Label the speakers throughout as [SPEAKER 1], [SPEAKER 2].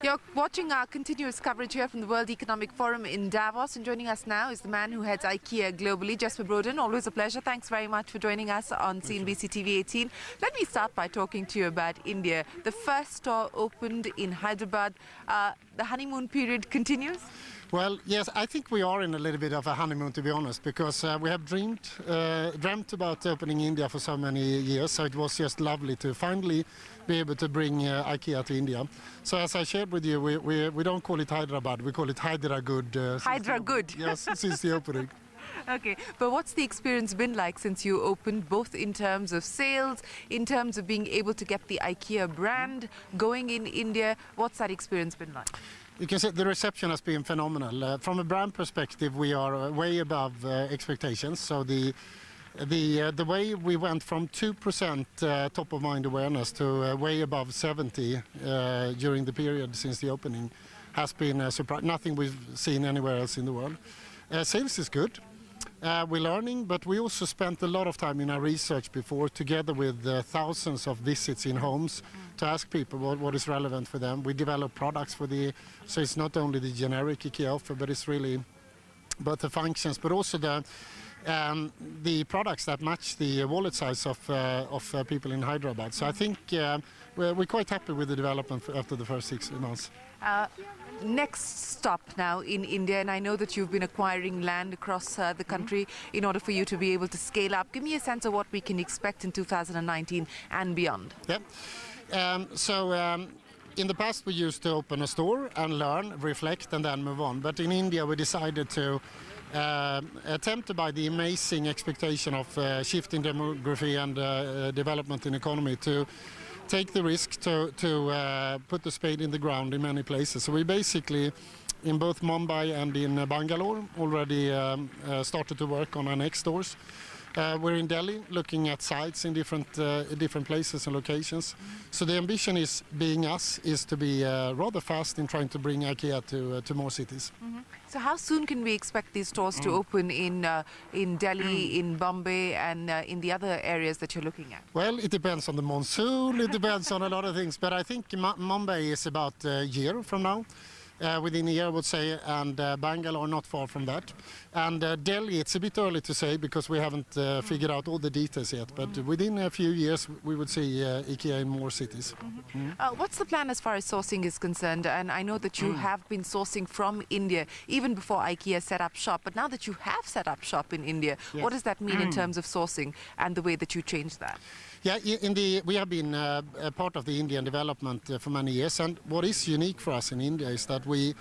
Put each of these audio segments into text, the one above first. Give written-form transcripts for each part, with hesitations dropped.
[SPEAKER 1] You're watching our continuous coverage here from the World Economic Forum in Davos, and joining us now is the man who heads IKEA globally, Jesper Brodin. Always a pleasure. Thanks very much for joining us on CNBC TV 18. Let me start by talking to you about India. The first store opened in Hyderabad. The honeymoon period continues?
[SPEAKER 2] Well, yes, I think we are in a little bit of a honeymoon, to be honest, because we have dreamt about opening India for so many years, so it was just lovely to finally be able to bring IKEA to India. So as I shared with you, we don't call it Hyderabad, we call it Hyderagud.
[SPEAKER 1] Hyderagud.
[SPEAKER 2] Yes, since the opening.
[SPEAKER 1] Okay, but what's the experience been like since you opened, both in terms of sales, in terms of being able to get the IKEA brand going in India? What's that experience been like?
[SPEAKER 2] You can say the reception has been phenomenal. From a brand perspective, we are way above expectations. So the way we went from 2% top of mind awareness to way above 70 during the period since the opening has been a surprise. Nothing we've seen anywhere else in the world. Sales is good. We're learning, but we also spent a lot of time in our research before, together with thousands of visits in homes, to ask people what is relevant for them. We develop products so it's not only the generic IKEA offer, but it's really both the functions, but also the products that match the wallet size of people in Hyderabad. So I think we're quite happy with the development after the first 6 months.
[SPEAKER 1] Next stop now in India, and I know that you've been acquiring land across the country in order for you to be able to scale up. Give me a sense of what we can expect in 2019 and beyond.
[SPEAKER 2] Yeah. In the past we used to open a store and learn, reflect and then move on. But in India we decided to attempt by the amazing expectation of shifting demography and development in economy to take the risk to put the spade in the ground in many places. So we basically, in both Mumbai and in Bangalore, already started to work on our next stores. We're in Delhi looking at sites in different places and locations. So the ambition is to be rather fast in trying to bring IKEA to more cities.
[SPEAKER 1] Mm-hmm. So how soon can we expect these stores to open in Delhi, in Bombay and in the other areas that you're looking at?
[SPEAKER 2] Well, it depends on the monsoon, it depends on a lot of things, but I think Mumbai is about a year from now. Within a year, I would say, and Bangalore not far from that. And Delhi, it's a bit early to say because we haven't figured out all the details yet, but within a few years we would see IKEA in more cities.
[SPEAKER 1] What's the plan as far as sourcing is concerned? And I know that you have been sourcing from India even before IKEA set up shop, but now that you have set up shop in India, what does that mean in terms of sourcing and the way that you change that?
[SPEAKER 2] Yeah, we have been a part of the Indian development for many years, and what is unique for us in India is that we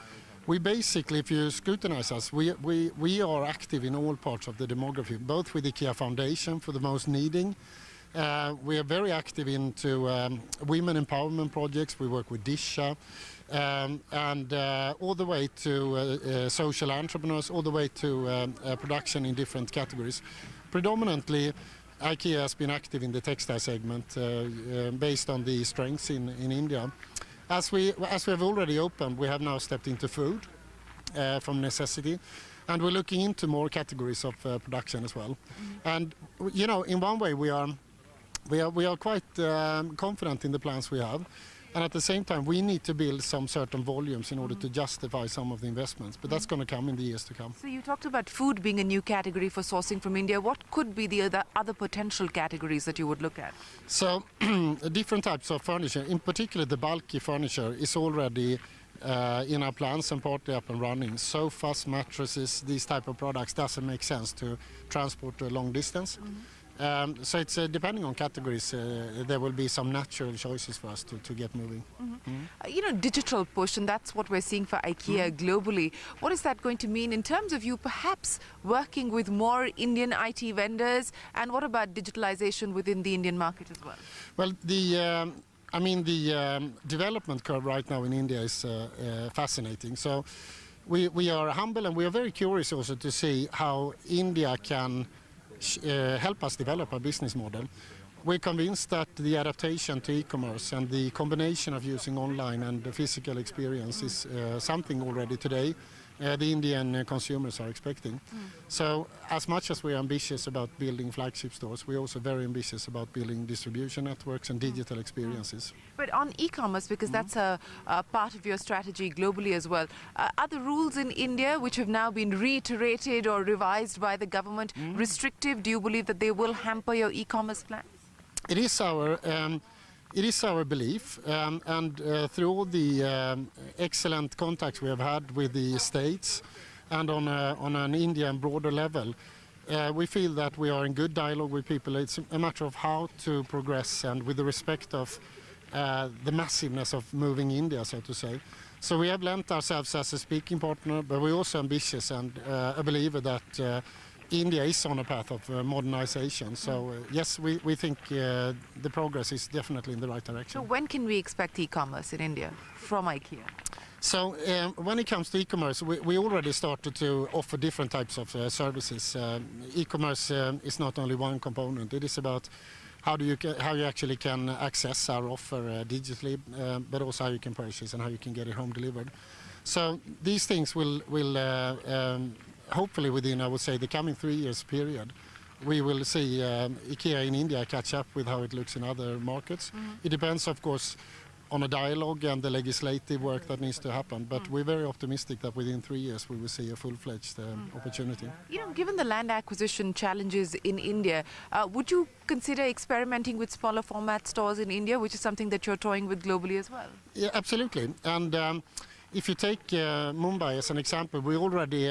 [SPEAKER 2] basically, if you scrutinize us, we are active in all parts of the demography, both with IKEA Foundation for the most needing. We are very active into women empowerment projects. We work with Disha, and all the way to social entrepreneurs, all the way to production in different categories. Predominantly, IKEA has been active in the textile segment based on the strengths in India. As we have already opened, we have now stepped into food from necessity, and we're looking into more categories of production as well. And you know, in one way we are quite confident in the plans we have. And at the same time, we need to build some certain volumes in order to justify some of the investments. But that's going to come in the years to come.
[SPEAKER 1] So you talked about food being a new category for sourcing from India. What could be the other potential categories that you would look at?
[SPEAKER 2] So different types of furniture, in particular the bulky furniture, is already in our plans and partly up and running. Sofas, mattresses, these type of products doesn't make sense to transport a long distance. So it's depending on categories, there will be some natural choices for us to get moving.
[SPEAKER 1] You know, digital push, and that's what we're seeing for IKEA globally. What is that going to mean in terms of you perhaps working with more Indian IT vendors, and what about digitalization within the Indian market as well?
[SPEAKER 2] Well, the development curve right now in India is fascinating. So we are humble, and we are very curious also to see how India can help us develop a business model. We're convinced that the adaptation to e-commerce and the combination of using online and the physical experience is something already today the Indian consumers are expecting. So as much as we are ambitious about building flagship stores, we're also very ambitious about building distribution networks and digital experiences.
[SPEAKER 1] But on e-commerce, because that's a part of your strategy globally as well, are the rules in India, which have now been reiterated or revised by the government, restrictive? Do you believe that they will hamper your e-commerce plans?
[SPEAKER 2] It is our belief, and through all the excellent contacts we have had with the states and on an Indian broader level, we feel that we are in good dialogue with people. It's a matter of how to progress and with the respect of the massiveness of moving India, so to say. So we have lent ourselves as a speaking partner, but we're also ambitious and a believer that India is on a path of modernization. So yes, we think the progress is definitely in the right direction.
[SPEAKER 1] So when can we expect e-commerce in India from IKEA?
[SPEAKER 2] So when it comes to e-commerce, we already started to offer different types of services. E-commerce is not only one component. It is about how you actually can access our offer digitally, but also how you can purchase and how you can get it home delivered. So these things will hopefully within, I would say, the coming 3 years period, we will see IKEA in India catch up with how it looks in other markets. It depends, of course, on a dialogue and the legislative work that needs to happen. But we're very optimistic that within 3 years we will see a full-fledged opportunity.
[SPEAKER 1] You know, given the land acquisition challenges in India, would you consider experimenting with smaller format stores in India, which is something that you're toying with globally as well?
[SPEAKER 2] Yeah, absolutely. And if you take Mumbai as an example, we're already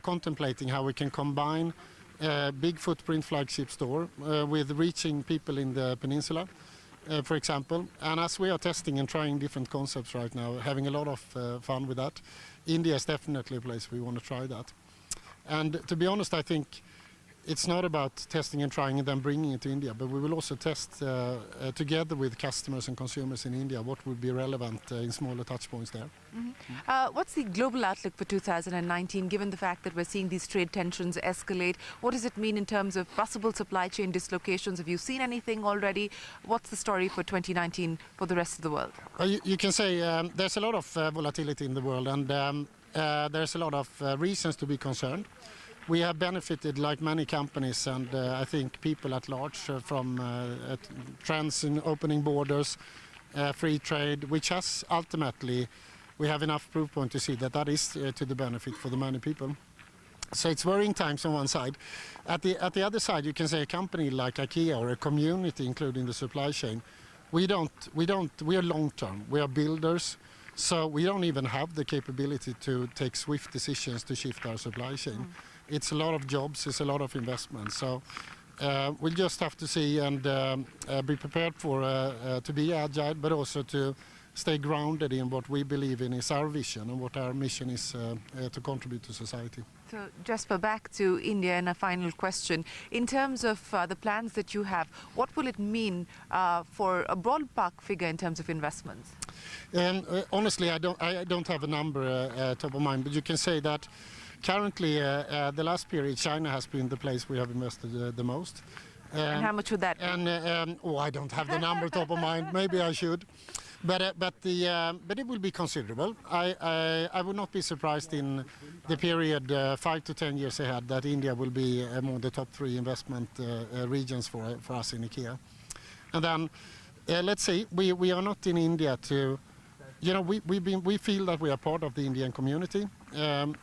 [SPEAKER 2] contemplating how we can combine a big footprint flagship store with reaching people in the peninsula, for example. And as we are testing and trying different concepts right now, having a lot of fun with that, India is definitely a place we want to try that. And to be honest, I think it's not about testing and trying and then bringing it to India, but we will also test together with customers and consumers in India what would be relevant in smaller touch points there.
[SPEAKER 1] What's the global outlook for 2019, given the fact that we're seeing these trade tensions escalate? What does it mean in terms of possible supply chain dislocations? Have you seen anything already? What's the story for 2019 for the rest of the world?
[SPEAKER 2] You can say there's a lot of volatility in the world, and there's a lot of reasons to be concerned. We have benefited, like many companies, and I think people at large, from trends in opening borders, free trade, which has ultimately, we have enough proof point to see that that is to the benefit for the many people. So it's worrying times on one side. At the other side, you can say a company like IKEA or a community, including the supply chain, we are long-term, we are builders. So we don't even have the capability to take swift decisions to shift our supply chain. It's a lot of jobs, it's a lot of investment. So we'll just have to see and be prepared for to be agile, but also to stay grounded in what we believe in is our vision and what our mission is to contribute to society.
[SPEAKER 1] So Jesper, back to India and a final question. In terms of the plans that you have, what will it mean for a ballpark figure in terms of investments?
[SPEAKER 2] Honestly, I don't have a number top of mind, but you can say that currently, the last period, China has been the place we have invested the most.
[SPEAKER 1] And how much would that be?
[SPEAKER 2] And I don't have the number top of mind. Maybe I should. But it will be considerable. I would not be surprised in the period 5 to 10 years ahead that India will be among the top 3 investment regions for us in IKEA. And then let's see. We are not in India to. You know, we feel that we are part of the Indian community.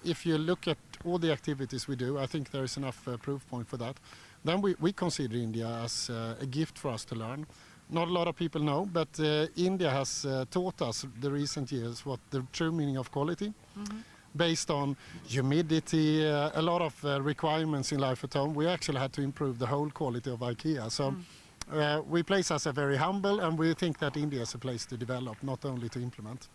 [SPEAKER 2] If you look at all the activities we do, I think there is enough proof point for that. Then we consider India as a gift for us to learn. Not a lot of people know, but India has taught us the recent years what the true meaning of quality, based on humidity, a lot of requirements in life at home. We actually had to improve the whole quality of IKEA. So. We place us as very humble, and we think that India is a place to develop, not only to implement.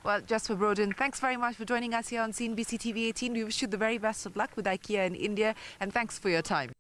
[SPEAKER 1] Well, Jesper Brodin, thanks very much for joining us here on CNBC TV 18. We wish you the very best of luck with IKEA in India, and thanks for your time.